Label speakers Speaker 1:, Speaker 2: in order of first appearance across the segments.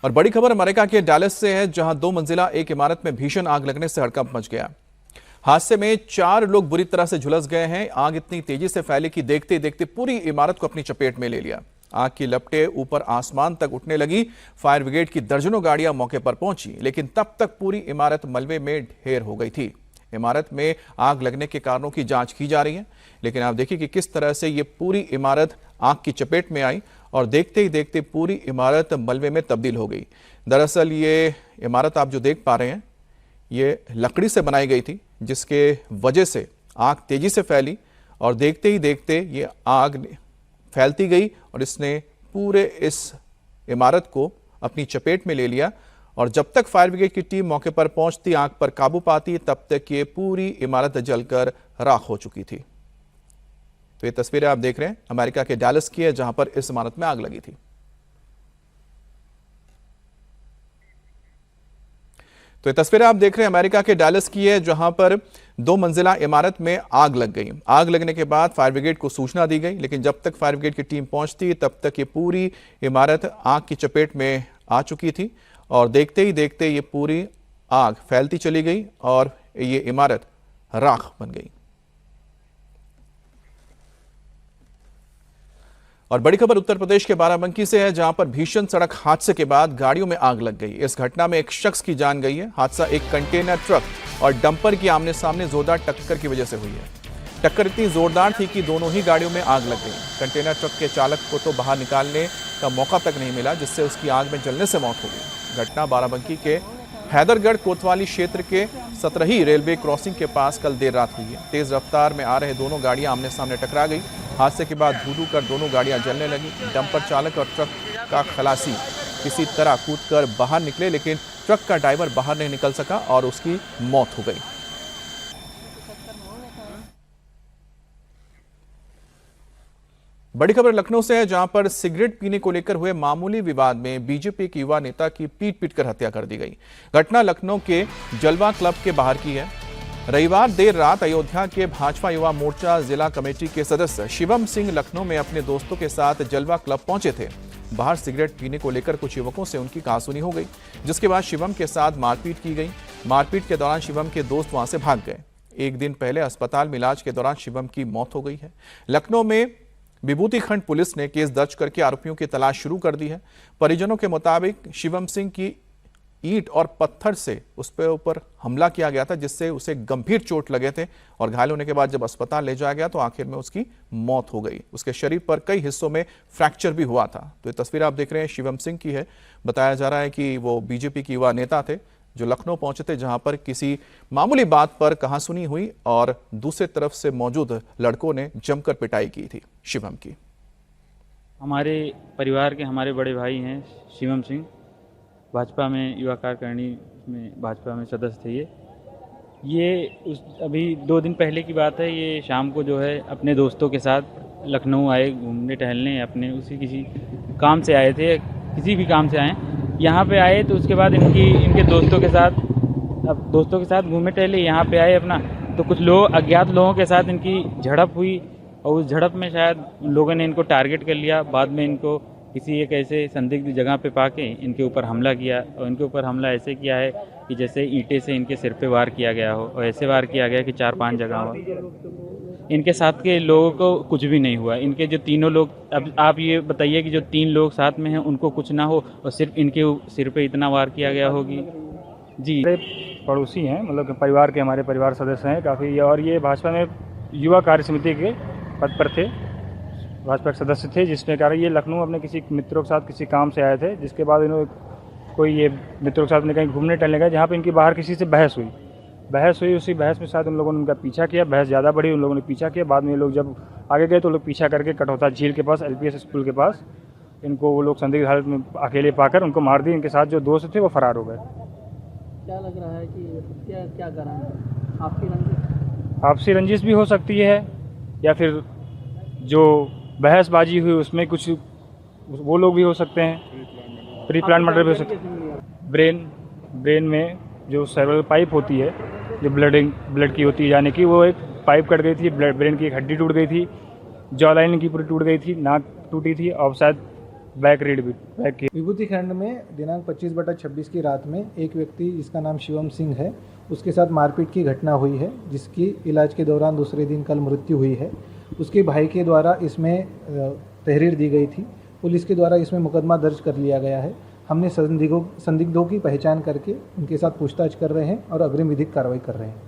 Speaker 1: और बड़ी खबर अमेरिका के डैलस से है, जहां 2 मंजिला एक इमारत में भीषण आग लगने से हड़कंप मच गया। हादसे में 4 लोग बुरी तरह से झुलस गए हैं। आग इतनी तेजी से फैली कि देखते ही देखते पूरी इमारत को अपनी चपेट में ले लिया। आग की लपटें ऊपर आसमान तक उठने लगी। फायर ब्रिगेड की दर्जनों गाड़ियां मौके पर पहुंची, लेकिन तब तक पूरी इमारत मलबे में ढेर हो गई थी। इमारत में आग लगने के कारणों की जांच की जा रही है, लेकिन आप देखिए कि किस तरह से ये पूरी इमारत आग की चपेट में आई और देखते ही देखते पूरी इमारत मलबे में तब्दील हो गई। दरअसल ये इमारत आप जो देख पा रहे हैं, ये लकड़ी से बनाई गई थी, जिसके वजह से आग तेजी से फैली और देखते ही देखते ये आग फैलती गई और इसने पूरे इस इमारत को अपनी चपेट में ले लिया। और जब तक फायर ब्रिगेड की टीम मौके पर पहुंचती, आग पर काबू पाती, तब तक ये पूरी इमारत जलकर राख हो चुकी थी। तो ये तस्वीरें आप देख रहे हैं अमेरिका के डैलस की है, जहां पर इस इमारत में आग लगी थी। तो ये तस्वीरें आप देख रहे हैं अमेरिका के डैलस की है, जहां पर 2 मंजिला इमारत में आग लग गई। आग लगने के बाद फायर ब्रिगेड को सूचना दी गई, लेकिन जब तक फायर ब्रिगेड की टीम पहुंचती, तब तक ये पूरी इमारत आग की चपेट में आ चुकी थी और देखते ही देखते ये पूरी आग फैलती चली गई और ये इमारत राख बन गई। और बड़ी खबर उत्तर प्रदेश के बाराबंकी से है, जहां पर भीषण सड़क हादसे के बाद गाड़ियों में आग लग गई। इस घटना में एक शख्स की जान गई है। हादसा एक कंटेनर ट्रक और डंपर की आमने सामने जोरदार टक्कर की वजह से हुई है। टक्कर इतनी जोरदार थी कि दोनों ही गाड़ियों में आग लग गई। कंटेनर ट्रक के चालक को तो बाहर निकालने का मौका तक नहीं मिला, जिससे उसकी आग में जलने से मौत हो गई। घटना बाराबंकी के हैदरगढ़ कोतवाली क्षेत्र के सतरही रेलवे क्रॉसिंग के पास कल देर रात हुई है। तेज रफ्तार में आ रहे दोनों गाड़ियां आमने सामने टकरा गई। हादसे के बाद धू-धू कर दोनों गाड़ियां जलने लगी। डंपर चालक और ट्रक का खलासी किसी तरह कूदकर बाहर निकले, लेकिन ट्रक का ड्राइवर बाहर नहीं निकल सका और उसकी मौत हो गई। बड़ी खबर लखनऊ से है, जहां पर सिगरेट पीने को लेकर हुए मामूली विवाद में बीजेपी के युवा नेता की पीट कर हत्या कर दी गई। घटना लखनऊ के जलवा क्लब के बाहर की है। रविवार देर रात अयोध्या के भाजपा युवा मोर्चा जिला कमेटी के सदस्य शिवम सिंह लखनऊ में अपने दोस्तों के साथ जलवा क्लब पहुंचे थे। बाहर सिगरेट पीने को लेकर कुछ युवकों से उनकी कहासुनी हो गई, जिसके बाद शिवम के साथ मारपीट की गई। मारपीट के दौरान शिवम के दोस्त वहां से भाग गए। एक दिन पहले अस्पताल में इलाज के दौरान शिवम की मौत हो गई है। लखनऊ में विभूति खंड पुलिस ने केस दर्ज करके आरोपियों की तलाश शुरू कर दी है। परिजनों के मुताबिक शिवम सिंह की ईंट और पत्थर से उस पर ऊपर हमला किया गया था, जिससे उसे गंभीर चोट लगे थे और घायल होने के बाद जब अस्पताल ले जाया गया तो आखिर में उसकी मौत हो गई। उसके शरीर पर कई हिस्सों में फ्रैक्चर भी हुआ था। तो ये तस्वीर आप देख रहे हैं शिवम सिंह की है। बताया जा रहा है कि वो बीजेपी के युवा नेता थे जो लखनऊ पहुंचे थे, जहां पर किसी मामूली बात पर कहासुनी हुई और दूसरी तरफ से मौजूद लड़कों ने जमकर पिटाई की थी शिवम की।
Speaker 2: हमारे परिवार के हमारे बड़े भाई हैं शिवम सिंह, भाजपा में युवा कार्यकारिणी में भाजपा में सदस्य थे। ये अभी 2 दिन पहले की बात है। ये शाम को जो है अपने दोस्तों के साथ लखनऊ आए घूमने टहलने, अपने किसी काम से आए थे, किसी भी काम से आए। यहाँ पे आए तो उसके बाद इनके दोस्तों के साथ घूमने टहले, यहाँ पे आए अपना, तो कुछ लोग अज्ञात लोगों के साथ इनकी झड़प हुई और उस झड़प में शायद उन लोगों ने इनको टारगेट कर लिया। बाद में इनको किसी एक ऐसे संदिग्ध जगह पे पाके इनके ऊपर हमला किया और इनके ऊपर हमला ऐसे किया है कि जैसे ईंटे से इनके सिर पे वार किया गया हो और ऐसे वार किया गया कि 4-5 जगह हो। इनके साथ के लोगों को कुछ भी नहीं हुआ। इनके जो तीनों लोग, अब आप ये बताइए कि जो 3 लोग साथ में हैं उनको कुछ ना हो और सिर्फ इनके सिर पे इतना वार किया गया होगी। जी,
Speaker 3: पड़ोसी हैं, मतलब परिवार के, हमारे परिवार सदस्य हैं काफ़ी, और ये भाजपा में युवा कार्य समिति के पद पर थे, भाजपा के सदस्य थे, जिसमें कारण ये लखनऊ अपने किसी मित्रों के साथ किसी काम से आए थे। जिसके बाद इन्होंने कोई ये मित्रों के साथ कहीं घूमने टहलने गए, जहाँ पे इनकी बाहर किसी से बहस हुई। उसी बहस में शायद उन लोगों ने उनका पीछा किया, बहस ज़्यादा बढ़ी, उन लोगों ने पीछा किया। बाद में ये लोग जब आगे गए तो लोग पीछा करके कटौता झील के पास LPS स्कूल के पास इनको वो लोग संदिग्ध हालत में अकेले पाकर उनको मार दिए। इनके साथ जो दोस्त थे वो फरार हो गए।
Speaker 4: क्या लग रहा है कि क्या कर रहे हैं?
Speaker 3: आपसी रंजिश भी हो सकती है, या फिर जो बहसबाजी हुई उसमें कुछ वो लोग भी हो सकते हैं। प्री प्लान मर्डर भी हो सकते हैं। ब्रेन में जो सेरेब्रल पाइप होती है, जो ब्लड की होती है यानी कि वो एक पाइप कट गई थी, ब्रेन की एक हड्डी टूट गई थी, जॉ लाइन की पूरी टूट गई थी, नाक टूटी थी और शायद ब्लैक रीड भी ब्लैक की।
Speaker 5: विभूति खंड में दिनांक 25/26 की रात में एक व्यक्ति जिसका नाम शिवम सिंह है, उसके साथ मारपीट की घटना हुई है, जिसकी इलाज के दौरान दूसरे दिन कल मृत्यु हुई है। उसके भाई के द्वारा इसमें तहरीर दी गई थी। पुलिस के द्वारा इसमें मुकदमा दर्ज कर लिया गया है। हमने संदिग्धों की पहचान करके उनके साथ पूछताछ कर रहे हैं और अग्रिम विधिक कार्रवाई कर रहे हैं।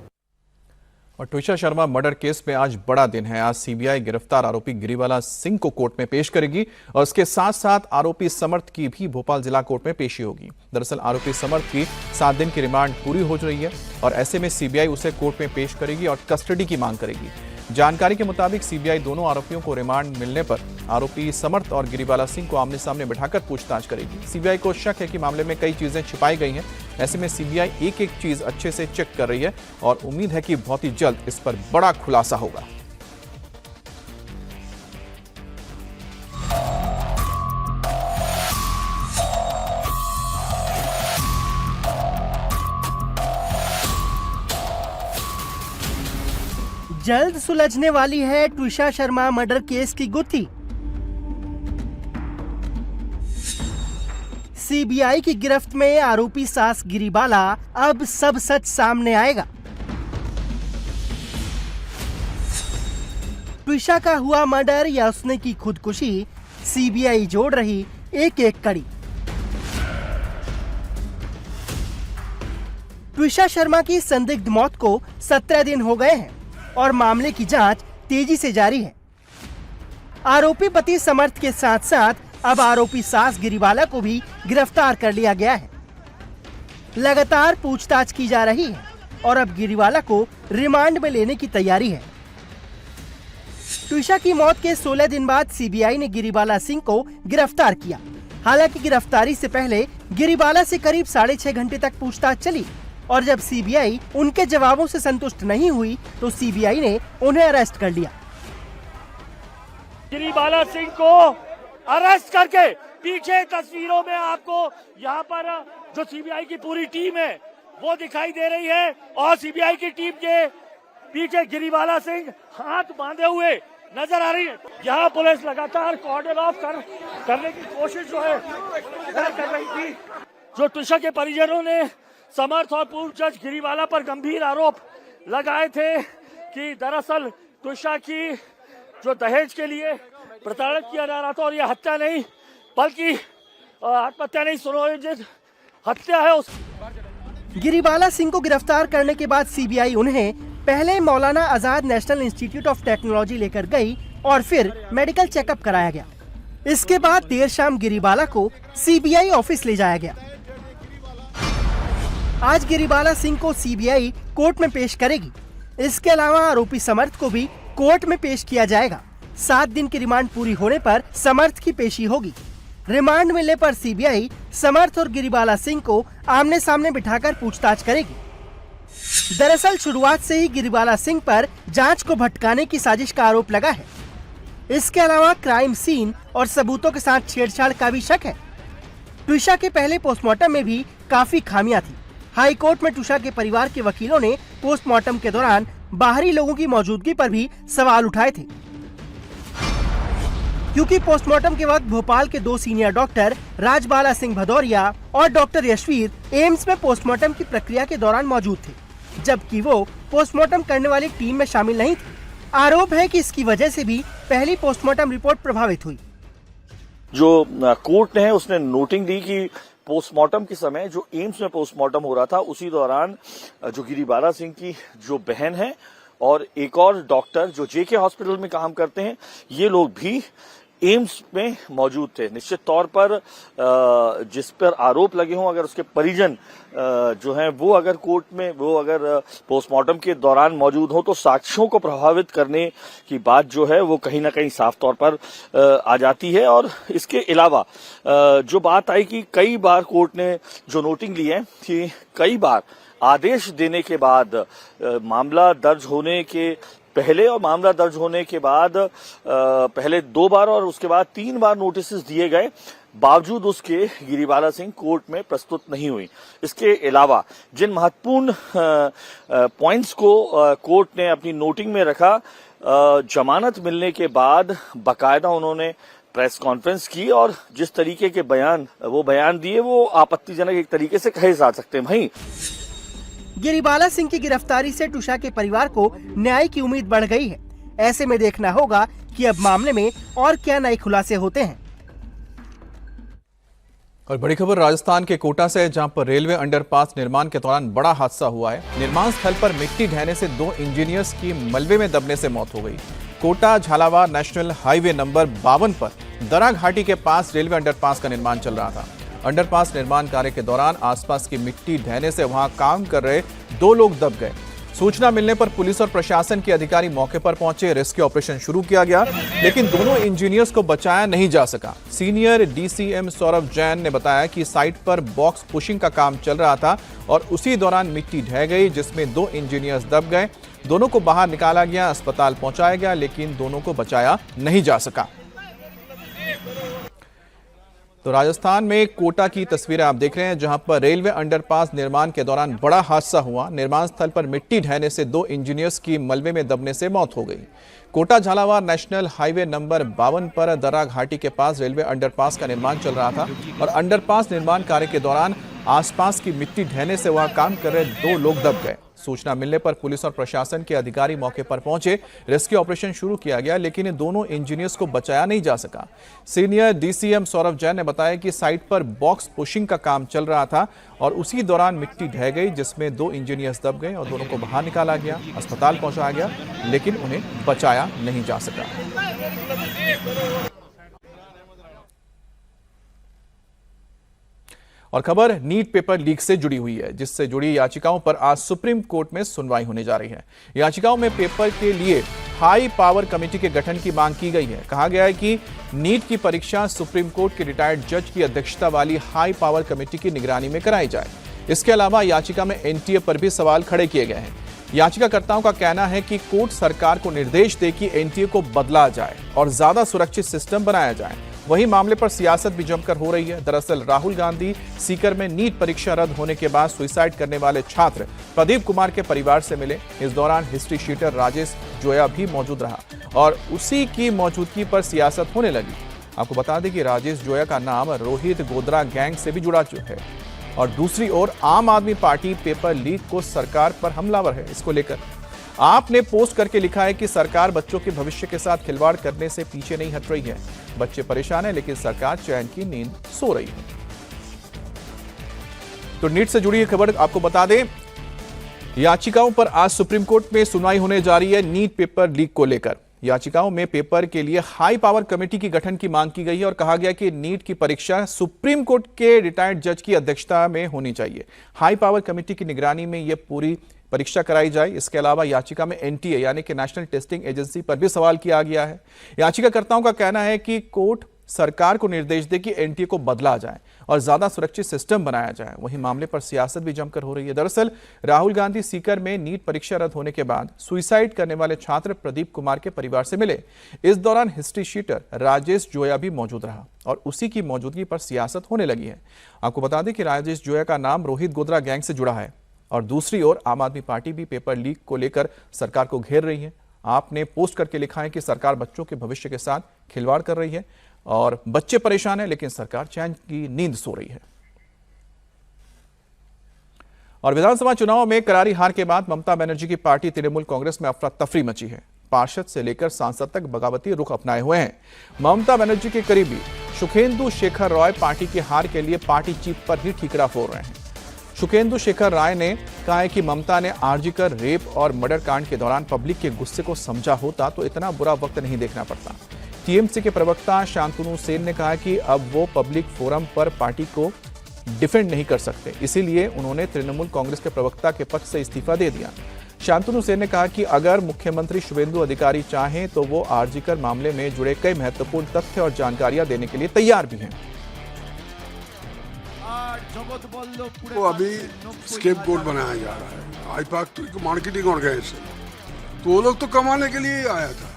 Speaker 1: और ट्विशा शर्मा मर्डर केस में आज बड़ा दिन है। आज सीबीआई गिरफ्तार आरोपी गिरिवाला सिंह को कोर्ट में पेश करेगी और उसके साथ साथ आरोपी समर्थ की भी भोपाल जिला कोर्ट में पेशी होगी। दरअसल आरोपी समर्थ की 7 दिन की रिमांड पूरी हो रही है और ऐसे में सीबीआई उसे कोर्ट में पेश करेगी और कस्टडी की मांग करेगी। जानकारी के मुताबिक सीबीआई दोनों आरोपियों को रिमांड मिलने पर आरोपी समर्थ और गिरिवाला सिंह को आमने सामने बिठाकर पूछताछ करेगी। सीबीआई को शक है कि मामले में कई चीजें छिपाई गई हैं। ऐसे में सीबीआई एक एक चीज अच्छे से चेक कर रही है और उम्मीद है कि बहुत ही जल्द इस पर बड़ा खुलासा होगा।
Speaker 6: जल्द सुलझने वाली है ट्विशा शर्मा मर्डर केस की गुत्थी। सीबीआई की गिरफ्त में आरोपी सास गिरिबाला, अब सब सच सामने आएगा। ट्विशा का हुआ मर्डर या उसने की खुदकुशी, सीबीआई जोड़ रही एक एक कड़ी। ट्विशा शर्मा की संदिग्ध मौत को 17 दिन हो गए हैं और मामले की जांच तेजी से जारी है। आरोपी पति समर्थ के साथ साथ अब आरोपी सास गिरिबाला को भी गिरफ्तार कर लिया गया है। लगातार पूछताछ की जा रही है और अब गिरिबाला को रिमांड में लेने की तैयारी है। ट्विशा की मौत के 16 दिन बाद सीबीआई ने गिरिबाला सिंह को गिरफ्तार किया। हालांकि गिरफ्तारी से पहले गिरिबाला से करीब 6.5 घंटे तक पूछताछ चली और जब सीबीआई उनके जवाबों से संतुष्ट नहीं हुई तो सीबीआई ने उन्हें अरेस्ट कर लिया।
Speaker 7: गिरिबाला सिंह को अरेस्ट करके पीछे तस्वीरों में आपको यहाँ पर जो सीबीआई की पूरी टीम है वो दिखाई दे रही है और सीबीआई की टीम के पीछे गिरिबाला सिंह हाथ बांधे हुए नजर आ रही है। यहाँ पुलिस लगातार कॉर्डन ऑफ करने की कोशिश जो है कर रही थी। जो ट्विशा के परिजनों ने समर्थ और पूर्व जज गिरिबाला पर गंभीर आरोप लगाए थे कि दरअसल ट्विशा की जो दहेज के लिए प्रताड़ित किया जा रहा था और यह हत्या नहीं बल्कि आत्महत्या नहीं सुनियोजित हत्या है। उस
Speaker 6: गिरिबाला सिंह को गिरफ्तार करने के बाद सीबीआई उन्हें पहले Maulana Azad national institute of technology लेकर गई और फिर मेडिकल चेकअप कराया गया। इसके बाद देर शाम गिरिबाला को सीबीआई ऑफिस ले जाया गया। आज गिरिबाला सिंह को सीबीआई कोर्ट में पेश करेगी। इसके अलावा आरोपी समर्थ को भी कोर्ट में पेश किया जाएगा। 7 दिन की रिमांड पूरी होने पर समर्थ की पेशी होगी। रिमांड मिलने पर सीबीआई समर्थ और गिरिबाला सिंह को आमने सामने बिठाकर पूछताछ करेगी। दरअसल शुरुआत से ही गिरिबाला सिंह पर जांच को भटकाने की साजिश का आरोप लगा है। इसके अलावा क्राइम सीन और सबूतों के साथ छेड़छाड़ का भी शक है। ट्विशा के पहले पोस्टमार्टम में भी काफी खामियां थी। हाई कोर्ट में ट्विशा के परिवार के वकीलों ने पोस्टमार्टम के दौरान बाहरी लोगों की मौजूदगी पर भी सवाल उठाए थे, क्योंकि पोस्टमार्टम के वक्त भोपाल के 2 सीनियर डॉक्टर राजबाला सिंह भदौरिया और डॉक्टर यशवीर एम्स में पोस्टमार्टम की प्रक्रिया के दौरान मौजूद थे, जबकि वो पोस्टमार्टम करने वाली टीम में शामिल नहीं थे। आरोप है कि इसकी वजह से भी पहली पोस्टमार्टम रिपोर्ट प्रभावित हुई।
Speaker 7: जो कोर्ट ने उसने नोटिंग दी कि पोस्टमार्टम के समय जो एम्स में पोस्टमार्टम हो रहा था उसी दौरान जो गिरिबाला सिंह की जो बहन है और एक और डॉक्टर जो जेके हॉस्पिटल में काम करते हैं ये लोग भी एम्स में मौजूद थे। निश्चित तौर पर जिस पर आरोप लगे हों अगर उसके परिजन जो हैं वो अगर कोर्ट में वो अगर पोस्टमार्टम के दौरान मौजूद हो तो साक्ष्यों को प्रभावित करने की बात जो है वो कहीं ना कहीं साफ तौर पर आ जाती है। और इसके अलावा जो बात आई कि कई बार कोर्ट ने जो नोटिंग ली है कि कई बार आदेश देने के बाद मामला दर्ज होने के पहले और मामला दर्ज होने के बाद पहले 2 बार और उसके बाद 3 बार नोटिस दिए गए, बावजूद उसके गिरिबाला सिंह कोर्ट में प्रस्तुत नहीं हुई। इसके अलावा जिन महत्वपूर्ण पॉइंट्स को कोर्ट ने अपनी नोटिंग में रखा, जमानत मिलने के बाद बाकायदा उन्होंने प्रेस कॉन्फ्रेंस की और जिस तरीके के बयान दिए वो आपत्तिजनक एक तरीके से कहे जा सकते हैं। वहीं
Speaker 6: गिरिबाला सिंह की गिरफ्तारी से टुशा के परिवार को न्याय की उम्मीद बढ़ गई है। ऐसे में देखना होगा कि अब मामले में और क्या नए खुलासे होते हैं।
Speaker 1: और बड़ी खबर राजस्थान के कोटा से है, जहां पर रेलवे अंडरपास निर्माण के दौरान बड़ा हादसा हुआ है। निर्माण स्थल पर मिट्टी ढहने से 2 इंजीनियर्स की मलबे में दबने से मौत हो गई। Kota Jhalawar national highway number 52 पर दरा घाटी के पास रेलवे अंडरपास का निर्माण चल रहा था। अंडरपास निर्माण कार्य के दौरान आसपास की मिट्टी ढहने से वहां काम कर रहे 2 लोग दब गए। सूचना मिलने पर पुलिस और प्रशासन के अधिकारी मौके पर पहुंचे। रेस्क्यू ऑपरेशन शुरू किया गया, लेकिन दोनों इंजीनियर्स को बचाया नहीं जा सका। सीनियर डीसीएम सौरभ जैन ने बताया कि साइट पर बॉक्स पुशिंग का काम चल रहा था और उसी दौरान मिट्टी ढह गई, जिसमें 2 इंजीनियर्स दब गए। दोनों को बाहर निकाला गया, अस्पताल पहुंचाया गया, लेकिन दोनों को बचाया नहीं जा सका। तो राजस्थान में कोटा की तस्वीरें आप देख रहे हैं, जहां पर रेलवे अंडरपास निर्माण के दौरान बड़ा हादसा हुआ। निर्माण स्थल पर मिट्टी ढहने से 2 इंजीनियर्स की मलबे में दबने से मौत हो गई। Kota Jhalawar national highway number 52 पर दरा घाटी के पास रेलवे अंडरपास का निर्माण चल रहा था और अंडरपास निर्माण कार्य के दौरान आसपास की मिट्टी ढहने से वहां काम कर रहे 2 लोग दब गए। सूचना मिलने पर पुलिस और प्रशासन के अधिकारी मौके पर पहुंचे। रेस्क्यू ऑपरेशन शुरू किया गया, लेकिन इन दोनों इंजीनियर्स को बचाया नहीं जा सका। सीनियर डीसीएम सौरभ जैन ने बताया कि साइट पर बॉक्स पुशिंग का काम चल रहा था और उसी दौरान मिट्टी ढह गई, जिसमें 2 इंजीनियर्स दब गए और दोनों को बाहर निकाला गया, अस्पताल पहुंचाया गया, लेकिन उन्हें बचाया नहीं जा सका। और खबर नीट पेपर लीक से जुड़ी हुई है, जिससे जुड़ी याचिकाओं पर आज सुप्रीम कोर्ट में सुनवाई होने जा रही है। याचिकाओं में पेपर के लिए हाई पावर कमेटी के गठन की मांग की गई है। कहा गया है कि नीट की परीक्षा सुप्रीम कोर्ट के रिटायर्ड जज की अध्यक्षता वाली हाई पावर कमेटी की निगरानी में कराई जाए। इसके अलावा याचिका में एनटीए पर भी सवाल खड़े किए गए हैं। याचिकाकर्ताओं का कहना है कि कोर्ट सरकार को निर्देश दे कि एनटीए को बदला जाए और ज्यादा सुरक्षित सिस्टम बनाया जाए। वहीं मामले पर सियासत भी जमकर हो रही है। दरअसल राहुल गांधी सीकर में नीट परीक्षा रद्द होने के बाद सुसाइड करने वाले छात्र प्रदीप कुमार के परिवार से मिले। इस दौरान हिस्ट्री शीटर राजेश जोया भी मौजूद रहा और उसी की मौजूदगी पर सियासत होने लगी। आपको बता दें कि राजेश जोया का नाम रोहित गोधरा गैंग से भी जुड़ा है। और दूसरी ओर आम आदमी पार्टी पेपर लीक को सरकार पर हमलावर है। इसको लेकर आपने पोस्ट करके लिखा है कि सरकार बच्चों के भविष्य के साथ खिलवाड़ करने से पीछे नहीं हट रही है। बच्चे परेशान हैं, लेकिन सरकार चैन की नींद सो रही है। तो नीट से जुड़ी खबर आपको बता दें, याचिकाओं पर आज सुप्रीम कोर्ट में सुनवाई होने जा रही है। नीट पेपर लीक को लेकर याचिकाओं में पेपर के लिए हाई पावर कमेटी की गठन की मांग की गई है और कहा गया कि नीट की परीक्षा सुप्रीम कोर्ट के रिटायर्ड जज की अध्यक्षता में होनी चाहिए। हाई पावर कमेटी की निगरानी में यह पूरी परीक्षा कराई जाए। इसके अलावा याचिका में एनटीए यानी कि नेशनल टेस्टिंग एजेंसी पर भी सवाल किया गया है। याचिकाकर्ताओं का कहना है कि कोर्ट सरकार को निर्देश दे कि एनटीए को बदला जाए और ज्यादा सुरक्षित सिस्टम बनाया जाए। वहीं मामले पर सियासत भी जमकर हो रही है। दरअसल राहुल गांधी सीकर में नीट परीक्षा रद्द होने के बाद सुसाइड करने वाले छात्र प्रदीप कुमार के परिवार से मिले। इस दौरान हिस्ट्री शीटर राजेश जोया भी मौजूद रहा और उसी की मौजूदगी पर सियासत होने लगी है। आपको बता दें कि राजेश जोया का नाम रोहित गोधरा गैंग से जुड़ा है और दूसरी ओर आम आदमी पार्टी भी पेपर लीक को लेकर सरकार को घेर रही है। आपने पोस्ट करके लिखा है कि सरकार बच्चों के भविष्य के साथ खिलवाड़ कर रही है और बच्चे परेशान हैं, लेकिन सरकार चैन की नींद सो रही है। और विधानसभा चुनाव में करारी हार के बाद ममता बनर्जी की पार्टी तृणमूल कांग्रेस में अफरा तफरी मची है। पार्षद से लेकर सांसद तक बगावती रुख अपनाए हुए हैं। ममता बनर्जी के करीबी सुखेंदु शेखर रॉय पार्टी की हार के लिए पार्टी चीफ पर ही ठीकरा फोड़ रहे हैं। सुखेंदु शेखर राय ने कहा है कि ममता ने आरजीकर रेप और मर्डर कांड के दौरान पब्लिक के गुस्से को समझा होता तो इतना बुरा वक्त नहीं देखना पड़ता। टीएमसी के प्रवक्ता शांतनु सेन ने कहा कि अब वो पब्लिक फोरम पर पार्टी को डिफेंड नहीं कर सकते, इसीलिए उन्होंने तृणमूल कांग्रेस के प्रवक्ता के पद से इस्तीफा दे दिया। शांतनु सेन ने कहा कि अगर मुख्यमंत्री शुभेंदु अधिकारी चाहें तो वो आरजीकर मामले में जुड़े कई महत्वपूर्ण तथ्य और जानकारियां देने के लिए तैयार भी हैं।
Speaker 8: वो अभी स्केपगोट बनाया जा रहा है। आईपाक तो मार्केटिंग ऑर्गेनाइजेशन, तो वो लोग तो कमाने के लिए आया था।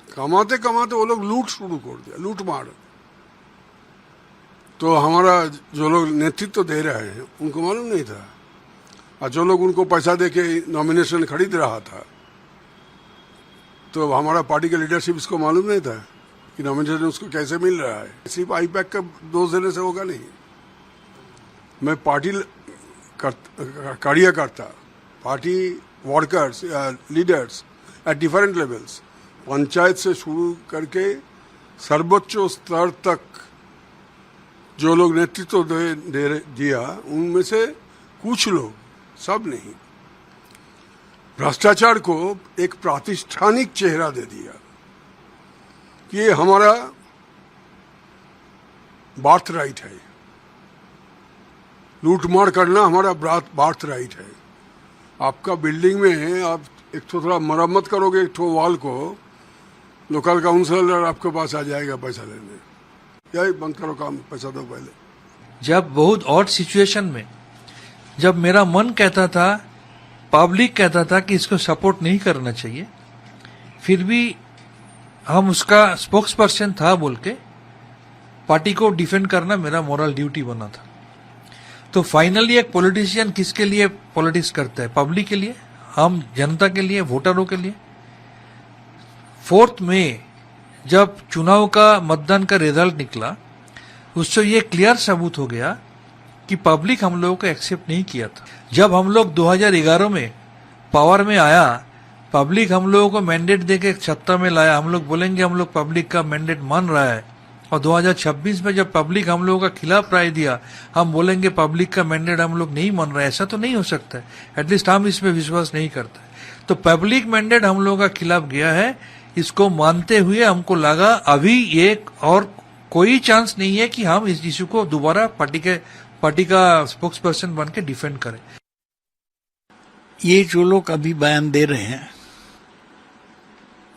Speaker 8: कमाते कमाते वो लोग लूट शुरू कर दिया, लूट मार। तो हमारा जो लोग नेतृत्व दे रहे हैं उनको मालूम नहीं था, और जो लोग उनको पैसा देके नॉमिनेशन खरीद रहा था तो हमारा पार्टी का लीडरशिप इसको मालूम नहीं था। कि नॉमिनेशन उसको कैसे मिल रहा है। सिर्फ आईपैक का दोष देने से होगा नहीं। मैं पार्टी कार्यकर्ता, party workers, leaders at different levels, panchayat से शुरू करके सर्वोच्च स्तर तक जो लोग नेतृत्व दिया, उनमें से कुछ लोग, सब नहीं, भ्रष्टाचार को एक प्रातिष्ठानिक चेहरा दे दिया कि ये हमारा बार्थ राइट है, लूटमार करना हमारा बार्थ राइट है। आपका बिल्डिंग में है, आप एक तो थोड़ा मरम्मत करोगे एक तो वॉल को, लोकल काउंसिलर आपके पास आ जाएगा पैसा लेने, यही बंद करो काम, पैसा दो पहले।
Speaker 9: जब बहुत ऑड सिचुएशन में जब मेरा मन कहता था, पब्लिक कहता था कि इसको सपोर्ट नहीं करना चाहिए, फिर भी हम उसका स्पोक्स पर्सन था बोल के पार्टी को डिफेंड करना मेरा मोरल ड्यूटी बना था। तो फाइनली एक पॉलिटिशियन किसके लिए पॉलिटिक्स करता है? पब्लिक के लिए, हम जनता के लिए, वोटरों के लिए। 4 मई जब चुनाव का मतदान का रिजल्ट निकला, उससे ये क्लियर सबूत हो गया कि पब्लिक हम लोगों को एक्सेप्ट नहीं किया था। जब हम लोग 2011 में पावर में आया, पब्लिक हम लोगों को मैंडेट देके सत्ता में लाया, हम लोग बोलेंगे हम लोग पब्लिक का मैंडेट मान रहा है। और 2026 में जब पब्लिक हम लोगों का खिलाफ राय दिया, हम बोलेंगे पब्लिक का मैंडेट हम लोग नहीं मान रहे। ऐसा तो नहीं हो सकता है, एटलीस्ट हम इसमें विश्वास नहीं करते। तो पब्लिक मैंडेट हम लोगों का खिलाफ गया है, इसको मानते हुए हमको लगा अभी एक और कोई चांस नहीं है कि हम इस इशू को दोबारा पार्टी का स्पोक्स पर्सन बन के डिफेंड करें।
Speaker 10: ये जो लोग अभी बयान दे रहे हैं,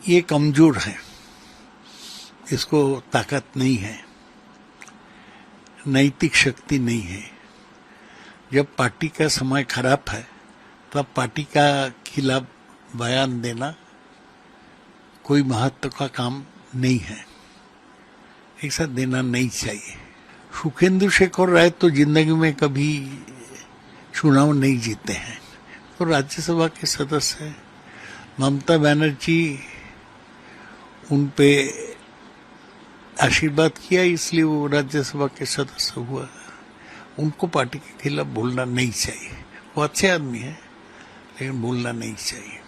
Speaker 10: ये कमजोर है, इसको ताकत नहीं है, नैतिक शक्ति नहीं है। जब पार्टी का समय खराब है तब पार्टी का खिलाफ बयान देना कोई महत्व का काम नहीं है, ऐसा देना नहीं चाहिए। सुखेंदु शेखर राय तो जिंदगी में कभी चुनाव नहीं जीते हैं, तो राज्यसभा के सदस्य हैं। ममता बनर्जी उन पे आशीर्वाद किया, इसलिए वो राज्यसभा के सदस्य हुआ। उनको पार्टी के खिलाफ बोलना नहीं चाहिए। वो अच्छे आदमी है, लेकिन बोलना नहीं चाहिए।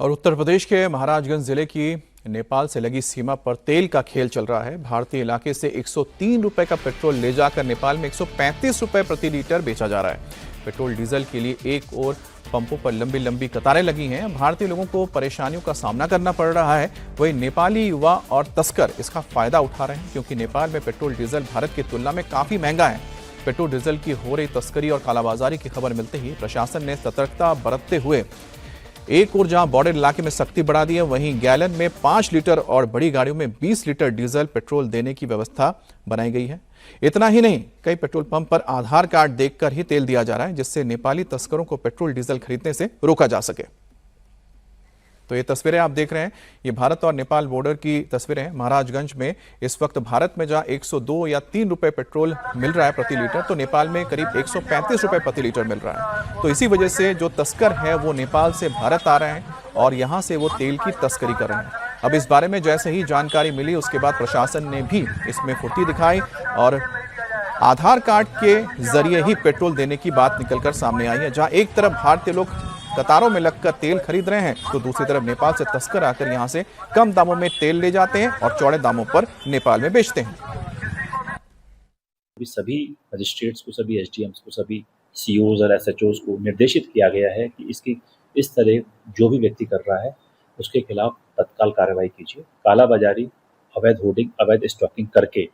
Speaker 1: और उत्तर प्रदेश के महाराजगंज जिले की नेपाल से लगी सीमा पर तेल का खेल चल रहा है। भारतीय इलाके से 103 रुपए का पेट्रोल ले जाकर नेपाल में 135 रुपए प्रति लीटर बेचा जा रहा है। पेट्रोल डीजल के लिए एक और पंपों पर लंबी लंबी कतारें लगी हैं। भारतीय लोगों को परेशानियों का सामना करना पड़ रहा है। वहीं नेपाली युवा और तस्कर इसका फायदा उठा रहे हैं, क्योंकि नेपाल में पेट्रोल डीजल भारत की तुलना में काफी महंगा है। पेट्रोल डीजल की हो रही तस्करी और कालाबाजारी की खबर मिलते ही प्रशासन ने सतर्कता बरतते हुए एक और जहां बॉर्डर इलाके में सख्ती बढ़ा दी है, वहीं गैलन में 5 लीटर और बड़ी गाड़ियों में 20 लीटर डीजल पेट्रोल देने की व्यवस्था बनाई गई है। इतना ही नहीं, कई पेट्रोल पंप पर आधार कार्ड देखकर ही तेल दिया जा रहा है, जिससे नेपाली तस्करों को पेट्रोल डीजल खरीदने से रोका जा सके। तो ये तस्वीरें आप देख रहे हैं, ये भारत और नेपाल बॉर्डर की तस्वीरें हैं। महाराजगंज में इस वक्त भारत में जहां 102 या 3 रुपए पेट्रोल मिल रहा है प्रति लीटर, तो नेपाल में करीब 135 रुपए प्रति लीटर मिल रहा है। तो इसी वजह से जो तस्कर है वो नेपाल से भारत आ रहे हैं और यहां से वो तेल की तस्करी कर रहे हैं। अब इस बारे में जैसे ही जानकारी मिली, उसके बाद प्रशासन ने भी इसमें फुर्ती दिखाई और आधार कार्ड के जरिए ही पेट्रोल देने की बात निकलकर सामने आई है। जहां एक तरफ भारतीय लोग कतारों में लगकर तेल खरीद रहे हैं, तो दूसरी तरफ नेपाल से तस्कर आकर यहां से कम दामों में तेल ले जाते हैं और चौड़े दामों पर नेपाल में बेचते हैं।
Speaker 11: सभी मजिस्ट्रेट्स को, सभी एसडीएम्स को, सभी सीओज और एसएचओज को निर्देशित किया गया है कि इसकी इस तरह जो भी व्यक्ति कर रहा है उसके खिलाफ तत्काल कार्रवाई कीजिए। कालाबाजारी, अवैध होर्डिंग, अवैध स्टॉकिंग करके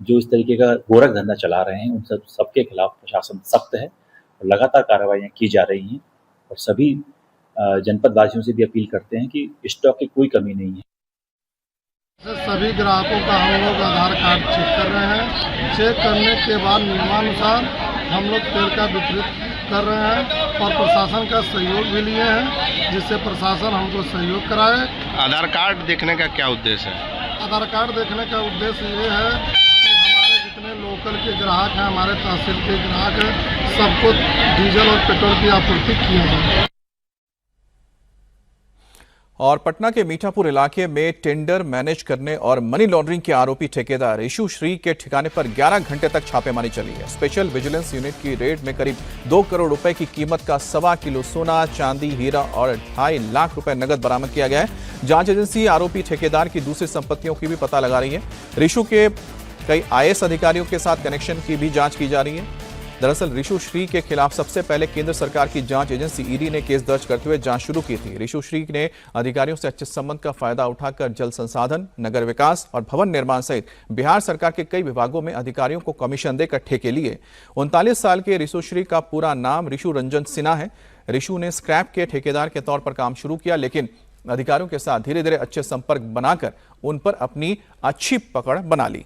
Speaker 11: जो इस तरीके का गोरख धंधा चला रहे हैं, उन सबके खिलाफ प्रशासन सख्त है और लगातार कार्रवाइयाँ की जा रही हैं। और सभी जनपदवासियों से भी अपील करते हैं कि स्टॉक की कोई कमी नहीं है।
Speaker 12: सभी ग्राहकों का हम लोग आधार कार्ड चेक कर रहे हैं। चेक करने के बाद नियमानुसार हम लोग तेल का वितरित कर रहे हैं और प्रशासन का सहयोग भी लिए हैं, जिससे प्रशासन हमको सहयोग कराए।
Speaker 13: आधार कार्ड देखने का क्या उद्देश्य है?
Speaker 12: आधार कार्ड देखने का उद्देश्य ये है कि हमारे जितने लोकल के ग्राहक हैं, हमारे तहसील के ग्राहक हैं, सबको डीजल और पेट्रोल की आपूर्ति की जाए।
Speaker 1: और पटना के मीठापुर इलाके में टेंडर मैनेज करने और मनी लॉन्ड्रिंग के आरोपी ठेकेदार ऋषु श्री के ठिकाने पर 11 घंटे तक छापेमारी चली है। स्पेशल विजिलेंस यूनिट की रेड में करीब 2 करोड़ रुपए की कीमत का 1.25 किलो सोना, चांदी, हीरा और 2.5 लाख रुपए नगद बरामद किया गया है। जांच एजेंसी आरोपी ठेकेदार की दूसरी संपत्तियों की भी पता लगा रही है। ऋषु के कई IAS अधिकारियों के साथ कनेक्शन की भी जांच की जा रही है। दरअसल ऋषु श्री के खिलाफ सबसे पहले केंद्र सरकार की जांच एजेंसी ईडी ने केस दर्ज करते हुए जांच शुरू की थी। ऋषु श्री ने अधिकारियों से अच्छे संबंध का फायदा उठाकर जल संसाधन, नगर विकास और भवन निर्माण सहित बिहार सरकार के कई विभागों में अधिकारियों को कमीशन देकर ठेके लिए। 39 साल के ऋषु श्री का पूरा नाम ऋषु रंजन सिन्हा है। ऋषु ने स्क्रैप के ठेकेदार के तौर पर काम शुरू किया, लेकिन अधिकारियों के साथ धीरे धीरे अच्छे संपर्क बनाकर उन पर अपनी अच्छी पकड़ बना ली।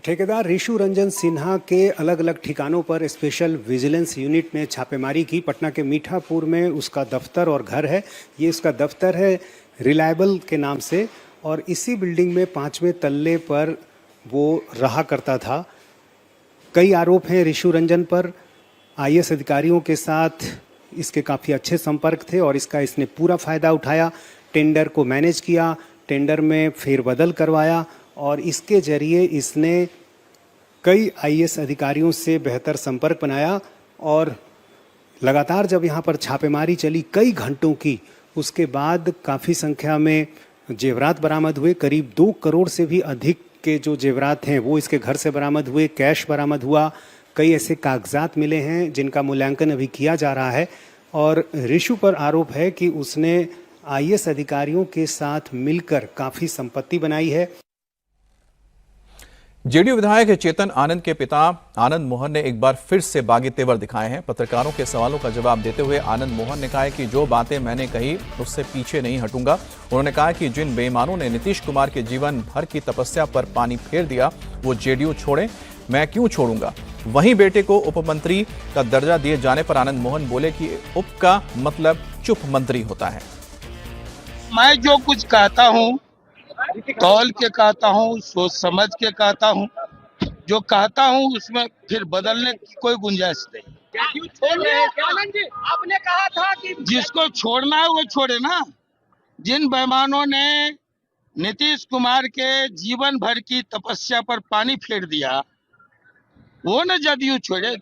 Speaker 14: ठेकेदार ऋषु रंजन सिन्हा के अलग अलग ठिकानों पर स्पेशल विजिलेंस यूनिट ने छापेमारी की। पटना के मीठापुर में उसका दफ्तर और घर है। ये उसका दफ्तर है रिलायबल के नाम से, और इसी बिल्डिंग में 5वें तल्ले पर वो रहा करता था। कई आरोप हैं ऋषु रंजन पर। IAS अधिकारियों के साथ इसके काफ़ी अच्छे संपर्क थे और इसने पूरा फ़ायदा उठाया। टेंडर को मैनेज किया, टेंडर में फेरबदल करवाया और इसके जरिए इसने कई IAS अधिकारियों से बेहतर संपर्क बनाया। और लगातार जब यहाँ पर छापेमारी चली कई घंटों की, उसके बाद काफ़ी संख्या में जेवरात बरामद हुए। करीब 2 करोड़ से भी अधिक के जो जेवरात हैं वो इसके घर से बरामद हुए। कैश बरामद हुआ। कई ऐसे कागजात मिले हैं जिनका मूल्यांकन अभी किया जा रहा है। और ऋषु पर आरोप है कि उसने IAS अधिकारियों के साथ मिलकर काफ़ी संपत्ति बनाई है।
Speaker 1: जेडीयू विधायक चेतन आनंद के पिता आनंद मोहन ने एक बार फिर से बागी तेवर दिखाए हैं। पत्रकारों के सवालों का जवाब देते हुए आनंद मोहन ने कहा है कि जो बातें मैंने कही उससे पीछे नहीं हटूंगा। उन्होंने कहा कि जिन बेईमानों ने नीतीश कुमार के जीवन भर की तपस्या पर पानी फेर दिया वो जेडीयू छोड़े, मैं क्यों छोड़ूंगा। वहीं बेटे को उप मंत्री का दर्जा दिए जाने पर आनंद मोहन बोले कि उप का मतलब चुप मंत्री होता है।
Speaker 15: मैं जो कुछ कहता हूँ तौल के कहता हूँ, सोच समझ के कहता हूँ। जो कहता हूँ उसमें फिर बदलने की कोई गुंजाइश नहीं।
Speaker 4: आपने कहा था कि
Speaker 15: जिसको छोड़ना है वो छोड़े ना। जिन बेईमानों ने नीतीश कुमार के जीवन भर की तपस्या पर पानी फेर दिया वो न जदयू छोड़े।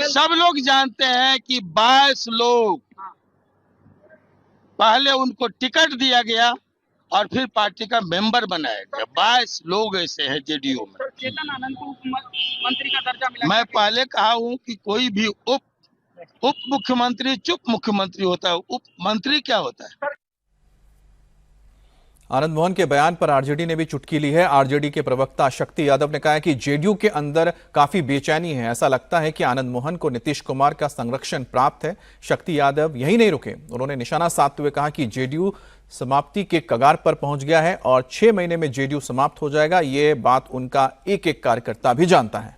Speaker 15: सब लोग जानते हैं कि 22 लोग पहले उनको टिकट दिया गया और फिर पार्टी का मेंबर बनाया गया। 22 लोग ऐसे हैं जेडीयू में।
Speaker 4: चेतन आनंद को मंत्री का दर्जा मिला।
Speaker 15: मैं पहले कहा हूं कि कोई भी उप मुख्यमंत्री चुप मुख्यमंत्री होता है, उप मंत्री क्या होता है।
Speaker 1: आनंद मोहन के बयान पर आरजेडी ने भी चुटकी ली है। आरजेडी के प्रवक्ता शक्ति यादव ने कहा है कि जेडीयू के अंदर काफी बेचैनी है। ऐसा लगता है कि आनंद मोहन को नीतीश कुमार का संरक्षण प्राप्त है। शक्ति यादव यही नहीं रुके, उन्होंने निशाना साधते हुए कहा कि जेडीयू समाप्ति के कगार पर पहुंच गया है और 6 महीने में जेडीयू समाप्त हो जाएगा। ये बात उनका एक एक कार्यकर्ता भी जानता है।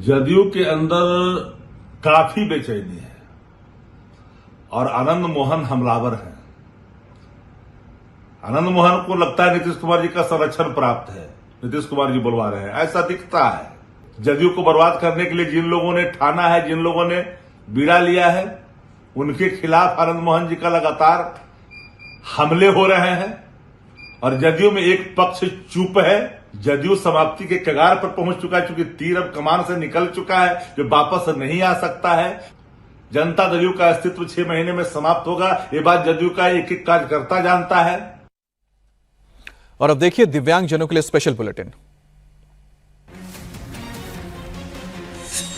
Speaker 16: जदयू के अंदर काफी बेचैनी है और आनंद मोहन हमलावर है। आनंद मोहन को लगता है नीतीश कुमार जी का संरक्षण प्राप्त है, नीतीश कुमार जी बुलवा रहे हैं, ऐसा दिखता है। जदयू को बर्बाद करने के लिए जिन लोगों ने ठाना है, जिन लोगों ने बीड़ा लिया है, उनके खिलाफ आनंद मोहन जी का लगातार हमले हो रहे हैं। और जदयू में एक पक्ष चुप है। जदयू समाप्ति के कगार पर पहुंच चुका है, क्योंकि तीर अब कमान से निकल चुका है, जो वापस नहीं आ सकता है। जनता जदयू का अस्तित्व 6 महीने में समाप्त होगा, ये बात जदयू का एक एक कार्यकर्ता जानता है।
Speaker 1: और अब देखिए दिव्यांग जनों के लिए स्पेशल बुलेटिन।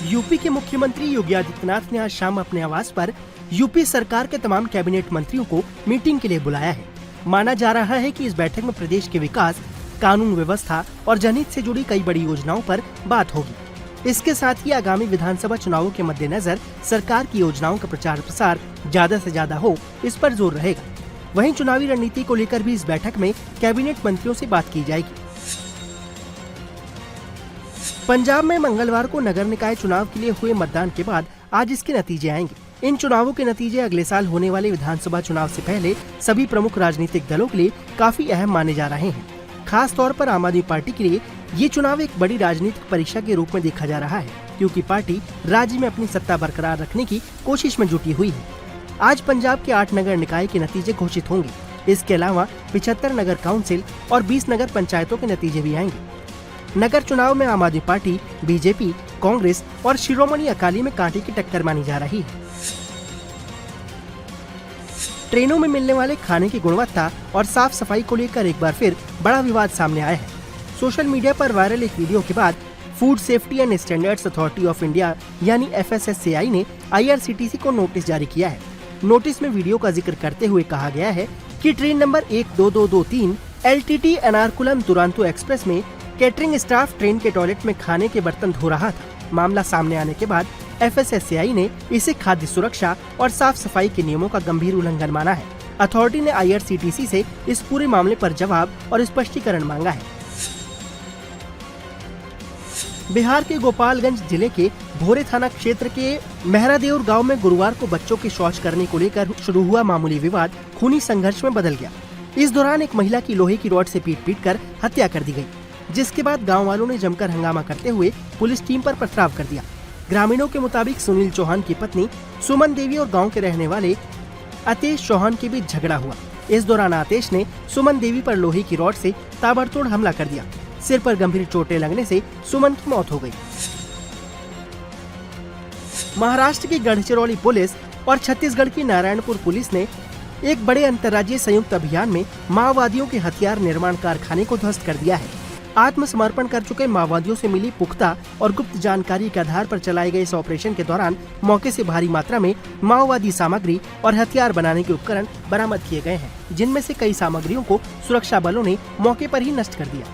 Speaker 6: यूपी के मुख्यमंत्री योगी आदित्यनाथ ने आज शाम अपने आवास पर यूपी सरकार के तमाम कैबिनेट मंत्रियों को मीटिंग के लिए बुलाया है। माना जा रहा है कि इस बैठक में प्रदेश के विकास, कानून व्यवस्था और जनहित से जुड़ी कई बड़ी योजनाओं पर बात होगी। इसके साथ ही आगामी विधानसभा चुनावों के मद्देनजर सरकार की योजनाओं का प्रचार प्रसार ज्यादा से ज्यादा हो, इस पर जोर रहेगा। वहीं चुनावी रणनीति को लेकर भी इस बैठक में कैबिनेट मंत्रियों से बात की जाएगी। पंजाब में मंगलवार को नगर निकाय चुनाव के लिए हुए मतदान के बाद आज इसके नतीजे आएंगे। इन चुनावों के नतीजे अगले साल होने वाले विधानसभा चुनाव से पहले सभी प्रमुख राजनीतिक दलों के लिए काफी अहम माने जा रहे हैं। खास तौर पर आम आदमी पार्टी के लिए ये चुनाव एक बड़ी राजनीतिक परीक्षा के रूप में देखा जा रहा है, क्योंकि पार्टी राज्य में अपनी सत्ता बरकरार रखने की कोशिश में जुटी हुई है। आज पंजाब के 8 नगर निकाय के नतीजे घोषित होंगे। इसके अलावा 75 नगर काउंसिल और 20 नगर पंचायतों के नतीजे भी आएंगे। नगर चुनाव में आम आदमी पार्टी, बीजेपी, कांग्रेस और शिरोमणि अकाली में कांटे की टक्कर मानी जा रही है। ट्रेनों में मिलने वाले खाने की गुणवत्ता और साफ सफाई को लेकर एक बार फिर बड़ा विवाद सामने आया है। सोशल मीडिया पर वायरल एक वीडियो के बाद food safety and standards authority of India यानी FSSAI ने IRCTC को नोटिस जारी किया है। नोटिस में वीडियो का जिक्र करते हुए कहा गया है कि train number 12223 LTT Ernakulam Duronto express में कैटरिंग स्टाफ ट्रेन के टॉयलेट में खाने के बर्तन धो रहा था। मामला सामने आने के बाद FSSAI ने इसे खाद्य सुरक्षा और साफ सफाई के नियमों का गंभीर उल्लंघन माना है। अथॉरिटी ने IRCTC से इस पूरे मामले पर जवाब और स्पष्टीकरण मांगा है। बिहार के गोपालगंज जिले के भोरे थाना क्षेत्र के मेहरादेउर गांव में गुरुवार को बच्चों के शौच करने को लेकर शुरू हुआ मामूली विवाद खूनी संघर्ष में बदल गया। इस दौरान एक महिला की लोहे की रॉड से पीट कर हत्या कर दी गई, जिसके बाद गांव वालों ने जमकर हंगामा करते हुए पुलिस टीम पर पथराव कर दिया। ग्रामीणों के मुताबिक सुनील चौहान की पत्नी सुमन देवी और गाँव के रहने वाले आतेश चौहान के बीच झगड़ा हुआ। इस दौरान आतेश ने सुमन देवी पर लोहे की रॉड से ताबड़तोड़ हमला कर दिया। सिर पर गंभीर चोटें लगने से सुमन की मौत हो गई। महाराष्ट्र की गढ़चिरौली पुलिस और छत्तीसगढ़ की नारायणपुर पुलिस ने एक बड़े अंतर्राज्यीय संयुक्त अभियान में माओवादियों के हथियार निर्माण कारखाने को ध्वस्त कर दिया है। आत्मसमर्पण कर चुके माओवादियों से मिली पुख्ता और गुप्त जानकारी के आधार पर चलाए गए इस ऑपरेशन के दौरान मौके से भारी मात्रा में माओवादी सामग्री और हथियार बनाने के उपकरण बरामद किए गए हैं, जिनमें से कई सामग्रियों को सुरक्षा बलों ने मौके पर ही नष्ट कर दिया।